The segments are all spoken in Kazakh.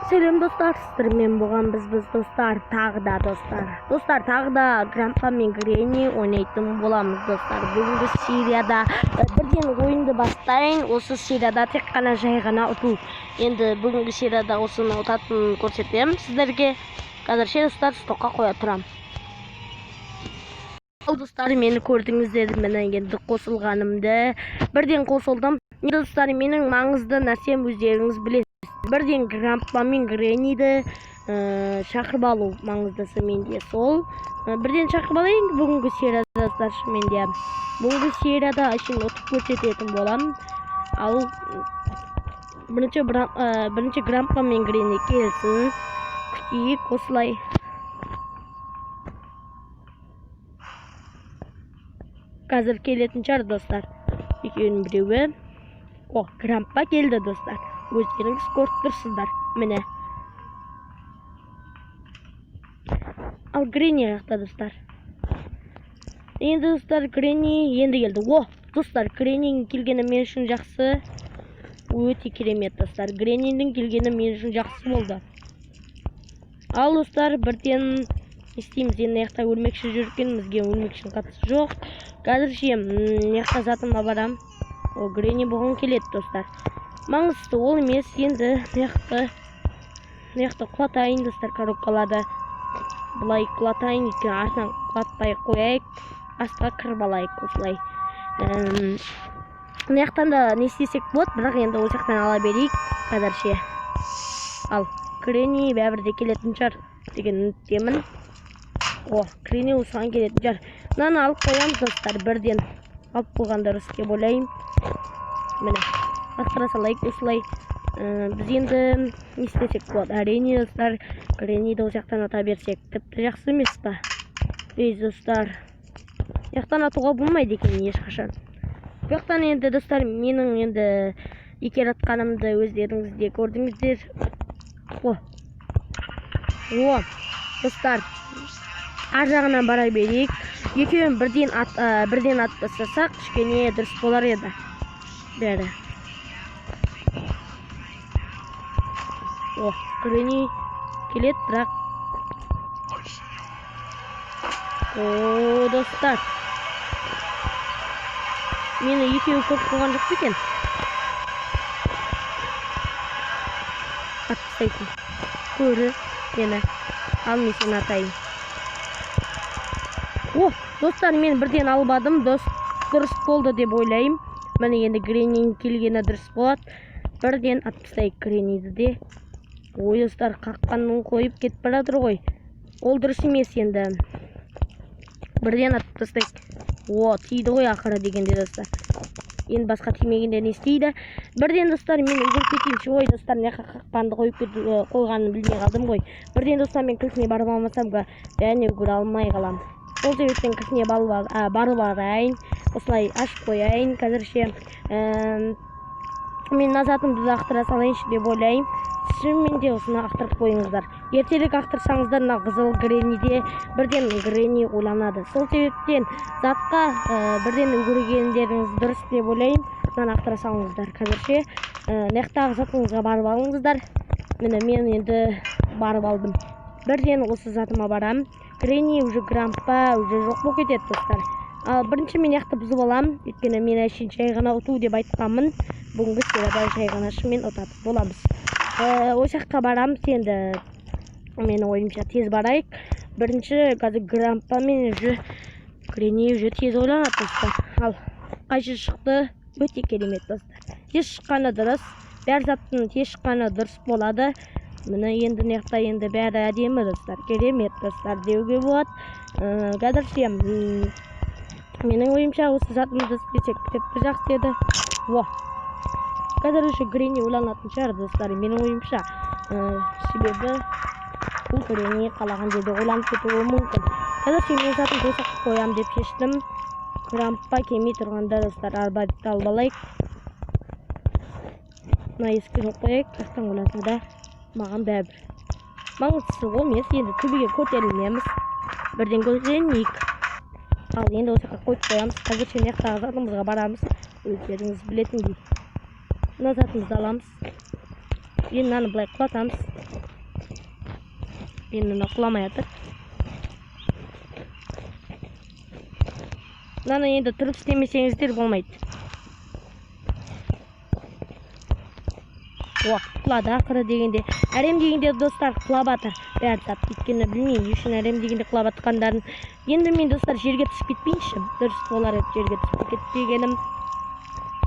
Selam dostlar, sizlerмен biz dostlar, tағы da Grandpa мен Granny ойнайтын боламыз достар. Бүгінгі серияда бірден ойынды бастайын. Осы серияда тек қана жай ғана ұту. Енді бүгінгі серияда осыны ұтатынын көрсетемін сіздерге. Қазірше достар, стокқа қоя тұрам. Ал достар, мені көрдіңіздер, мен енді қосылғанымды. Бірден қосылдым. Достар, менің маңызды нәрсем өздеріңіз білесіз. Бірден Grandpa мен Granny'ді шақырып алу маңыздысы менде сол. Бірден шақырып алайын бүгінгі серияда достар, менде. Бүгінгі серияда үшін ұтып көрсететін болам. Ал бірінші Grandpa мен Granny келсін. Күтейік осылай. Қазір келетін шығар достар. Екеуінің біреуі. О, Grandpa келді достар. Өздеріңіз көріп тұрсыздар, міне. Ал Granny жақта достар. Енді достар, Granny енді келді. О, достар, Granny'нің келгені мен үшін жақсы. Өте керемет достар. Granny'нің келгені мен үшін жақсы болды. Ал достар, бірден істейміз. Енді жақта өлмекші жүргенімізге өлмекшінің қатысы жоқ. Қазірше жақта затыма барам. О, Granny бұған келеді достар. Маңызды ол емес, енді неяқты құлатайын достар, коробкалады. Бұлай құлатайын, екен артынан құлатпай қояйық, астыға кіріп алайық осылай. Неяқтан да не істесек болады, бірақ енді ол жақтан ала берейік қазірше. Ал Granny бәрібірде келетін шығар деген үміттемін. О, Granny осыған келетін шығар. Мынаны алып қоямыз достар, бірден алып қойған дұрыс деп ойлаймын. Міне. Ақтыра салайық осылай. Біз енді не істесек болады. Әрине достар, Granny'ді ол жақтан ата берсек тіпті жақсы емес па? Достар, жақтан атуға болмайды екен ешқашан. Бұл жақтан енді достар, менің енді екер атқанымды өздеріңіз де көрдіңіздер. О, достар, ар жағынан бара берейік. Екеуін бірден атпастасақ, кішкене дұрыс болар еді. Бәрі. О, Granny келет, бірақ. О, достар. Мені екеуі көп қойған жоқ екен. Атпастайтын. Көрі мені. Ал мен сені атайын. О, достар, мен бірден албадым. Дұрыс болды деп ойлайым. Мені енді Granny'нің келгені дұрыс болады. Бірден атпастайық Granny'ді де. Ой, достар, қаққанын қойып кетіп баратыр ғой. Ол дұрыс емес енді. Бірден атып тастайық. О, тиді ғой ақыры дегенде достар. Енді басқа тимегенде не істейді? Бірден достар, мен үгіріп кетейінші. Ой, достар, не қақпанды қойғанын білмей қалдым ғой. Бірден достар, мен кірсіне барып алмасамға бәріне үгір алмай қалам. Сол себептен кірсіне барып арайын. Осылай ашып қояйын. Қазірше мен назатымды да ақтыра салайыншы деп ойлайын. Шынымен де осыны ақтырып қойыңыздар. Ертелік ақтырсаңыздар, мына қызыл Granny'де бірден Granny ойланады. Сол себептен затқа бірден үгіргендеріңіз дұрыс деп ойлайын. Мынаны ақтыра салыңыздар. Қазірше неқтағы затыңызға барып алыңыздар. Міне мен енді барып алдым. Бірден осы затыма барам. Granny уже Grandpa уже жоқ болып кетеді достар. Ал бірінші мен яқты бұзып алам. Өйткені мен әшейін жай ғана ұту деп айтқанмын. Бүгінгі серияда жай ғана шынымен ұтатып боламыз. Ол жаққа барамыз енді. Менің ойымша тез барайық. Бірінші қазір Grandpa мен Granny уже тез ойланады достар. Ал қайшы шықты? Өте керемет достар. Тез шыққаны дұрыс. Бәр заттың тез шыққаны дұрыс болады. Міне енді неқта енді бәрі әдемі достар. Керемет достар деуге болады. Қазірше менің ойымша осы затымызды істесек тіпті жақсы еді. О, қазір уже Granny ойланатын шығар достар. Менің ойымша себебі бұл Granny қалаған жерде ойланып кетуі мүмкін. Қазірше мен затын қойсақ қоям деп шештім. Grandpa келмей тұрғанда достар, арбадты алып алайық. Мына ескіні қояйық. Жақтан ойланса да маған бәрібір. Маңыздысы ол емес, енді төбеге көтерілмеміз. Бірден көтерейік. Ал енді осы жаққа қойып қоямыз. Қазірше неқтағы затымызға барамыз. Өздеріңіз білетіндей. Мына затымызды аламыз. Енді мынаны былай құлатамыз. Енді құламай жатыр. Мынаны енді тұрып істемесеңіздер болмайды. Құлады ақыры дегенде. Әрем дегенде достар құлап жатыр. Бәрі зат. Өйткені білмеймін, не үшін әрем дегенде құлап жатқандарын. Енді мен достар жерге түсіп кетпейінші. Дұрыс болар еді жерге түсіп кетпегенім.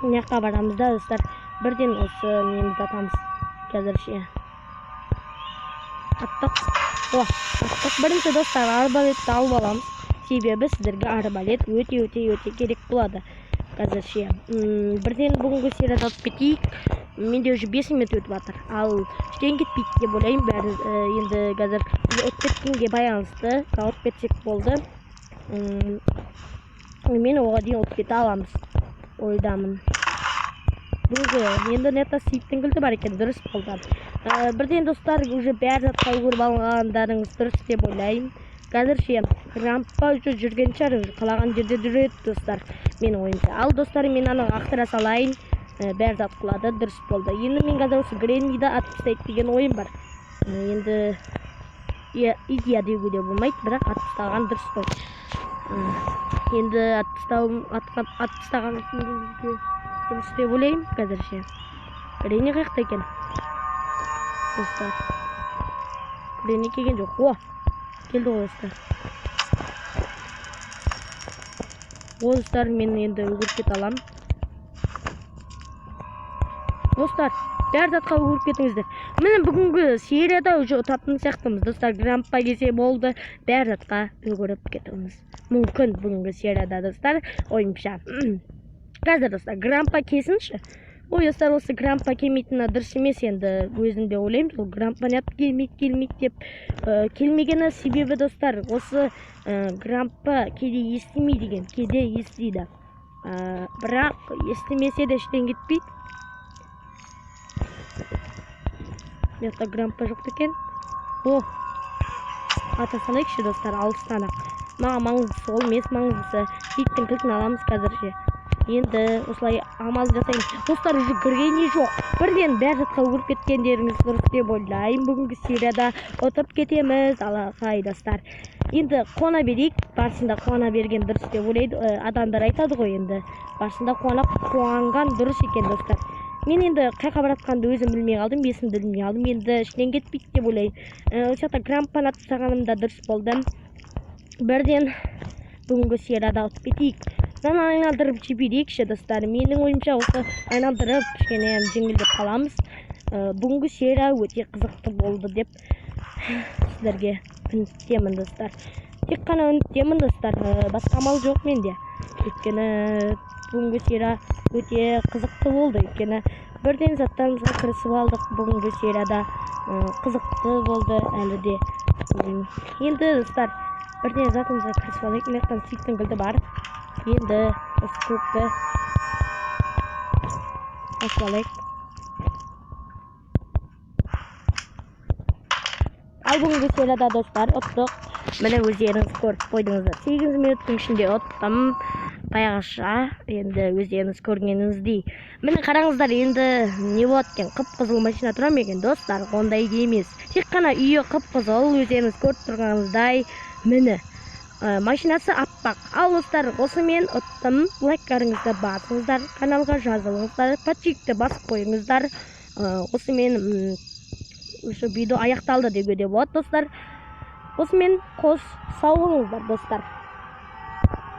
Мына жаққа барамыз да достар. Бірден осы немізді атамыз. Қазір ше. Аттық. Аттық. Бірінші достар арбалетті алып аламыз. Себебі сіздерге арбалет өте керек болады. Қазір ше. Бірден бүгінгі серияда өтіп кетейік. Менде уже 5 минут өтіп жатыр. Ал ештен кетпейді деп ойлаймын. Бәрі енді қазір өтіп кеткенге байланысты өтіп кетсек болды. Мен оған дейін өтіп кете аламыз. Ойдамын. Бүгінгі енді нетта сейіттің кілті бар екен, дұрыс болды. Бірден достар уже бәрі затқа көріп алғандарыңыз дұрыс деп ойлаймын. Қазір ше рампа жүрген шығар, қалаған жерде жүреді достар. Мен ойымша. Ал достар мен аны ақтыра салайын. Бәрі зат құлады, дұрыс болды. Енді мен қазір осы Гренниді атып тастайды деген ойым бар. Енді идея деуге де болмайды, бірақ атып тастаған дұрыс қой. Енді атып тастаған дұрыс деп ойлаймын қазір ше. Гренни қаяқта екен? Достар. Гренни келген жоқ. Келді ғой достар. Достар мен енді өгіріп кете аламын. Достар, бәр затқа өріп кетіңіздер. Міне бүгінгі серияда уже ұтатын сияқтымыз. Достар, грампа кесе болды. Бәр затқа өріп кетіңіз. Мүмкін бүгінгі серияда достар. Ойымша. Қазір достар, грампа кесінші. Ой, достар, осы грампа келмейтіні дұрыс емес енді өзімде ойлаймын. Сол грампа нет келмейді деп. Келмегені себебі достар, осы грампа кейде естімей деген. Кейде естиді. Бірақ естімесе де іштен кетпейді. Мекта грампа жоқ екен. Ата салайықшы достар, алыстан ақ. Маған маңыздысы ол емес, маңыздысы сейіттің кілтін аламыз қазірше. Енді осылай амал жасаймыз. Достар, уже Гренни жоқ. Бірден бәр жатқа өріп кеткендеріңіз дұрыс деп ойлаймын. Бүгінгі серияда отырып кетеміз. Алақай достар. Енді қуана берейік. Барысында қуана берген дұрыс деп ойлайды. Адамдар айтады ғой енді. Барысында қуанған дұрыс екен достар. Мен енді қайқа баратқанды өзім білмей қалдым, бесімді білмей қалдым. Енді іштен кетпейді деп ойлаймын. Осы жақта грампаны атып тастағанымда дұрыс болды. Бірден бүгінгі серияда өтіп кетейік. Мынаны айналдырып жіберейікші достар. Менің ойымша осы айналдырып кішкене жеңілдеп қаламыз. Бүгінгі серия өте қызықты болды деп сіздерге үміттемін достар. Тек қана үміттемін достар. Басқа амал жоқ менде. Өйткені бүгінгі серия өте қызықты болды. Өйткені бірден заттарымызға кірісіп алдық. Бүгінгі серияда қызықты болды әлі де. Енді достар, бірден затымызға кірісіп алдық. Мектан сейіттің кілті бар. Енді осы көпті ашып алайық. Ал бүгінгі серияда достар ұттық. Міне өздеріңіз көріп қойдыңыздар. 8 минуттың ішінде ұттым. Баяғыша енді өздеріңіз көргеніңіздей. Міне қараңыздар, енді не болады екен? Қып-қызыл машина тұра ма екен достар? Ондай емес. Тек қана үйі қып-қызыл, өздеріңіз көріп тұрғаныңыздай. Міне машинасы аппақ. Ал достар, осымен ұттым. Лайктарыңызды басыңыздар, каналға жазылыңыздар, подписчикті басып қойыңыздар. Осымен видео аяқталды деуге де болады достар. Осымен қош сау болыңыздар достар.